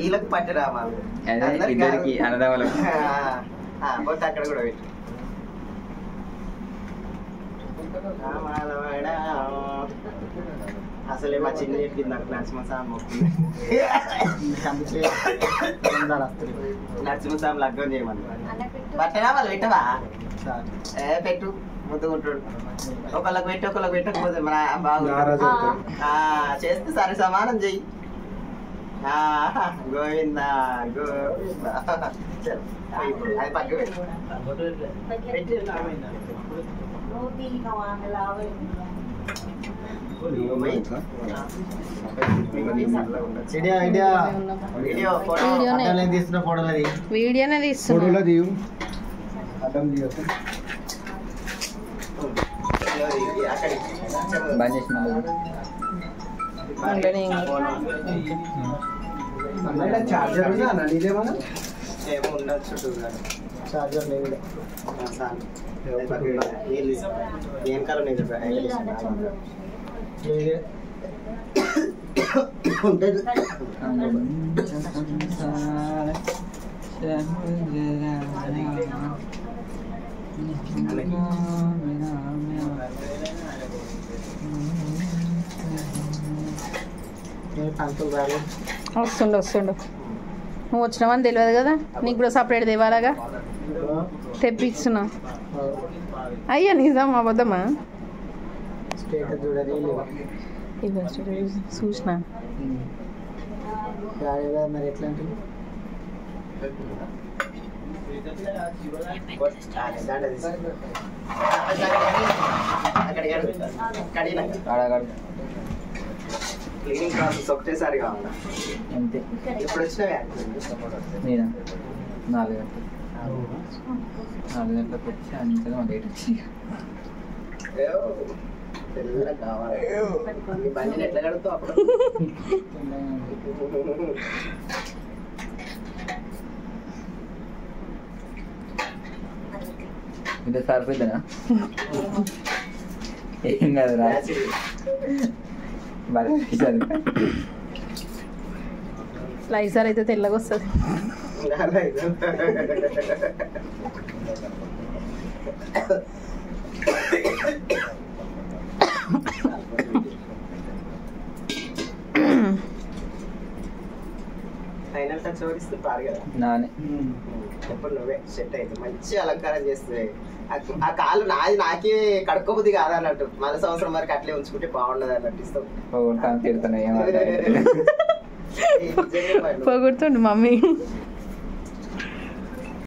వీళ్ళకి పట్టి రామాలు అన్నదమ్ములు పోతే అక్కడ కూడా పెట్టి అసలే మా చిన్న చెప్పింది నాకు నరసింహస్వామి మొక్కింది నరసింహస్వామి లగ్గం చేయమని పట్టరా వాళ్ళు పెట్టవా పెట్టు ముద్దుకుంటాడు ఒకళ్ళకి పెట్టి ఒకళ్ళకి పెట్టకపోతే మన బాగుంటుంది చేస్తే సరే సమానం చెయ్యి గోవింద గోవింద ఇప్పుడు అది పట్టు వీడియోనే తీస్తున్నా ఏమో ఉండొచ్చు చార్జర్ లేదు ఏం కాలం ఉంటుంది వస్తుండు వస్తుండు నువ్వు వచ్చినావని తెలియదు కదా నీకు కూడా సపరేట్ తేవాలగా తెప్పిస్తున్నా అయ్యా నిజం అబద్ధమా చూసిన మరి ఎట్లాంటి క్లీనింగ్ ప్రాసెస్ ఒకటేసారి కావాలా అంతే ఇప్పుడు వచ్చినవే నేనా 4 గంటలకు వచ్చి అంతగా లేట్ వచ్చి తెల్లగా కావాలి ఈ బండిని ఎట్లా కడుతావు అప్పుడు ఇంత సరిపోయిందనా ఏం కాదు రా లైజర్ అయితే తెల్లగా వస్తుంది ఫైనల్ టచ్ ఓడిస్తే పారు కదా నానే ఎప్పుడు నువ్వే సెట్ అయితే మంచి అలంకారం చేస్తే ఆ కాలు నాది నాకే కడుక్కోబుద్ది కాదన్నట్టు మళ్ళీ సంవత్సరం వరకు అట్లే ఉంచుకుంటే బాగుండదు అన్నట్టు ఇస్తావు పొగుడుతుండు మమ్మీ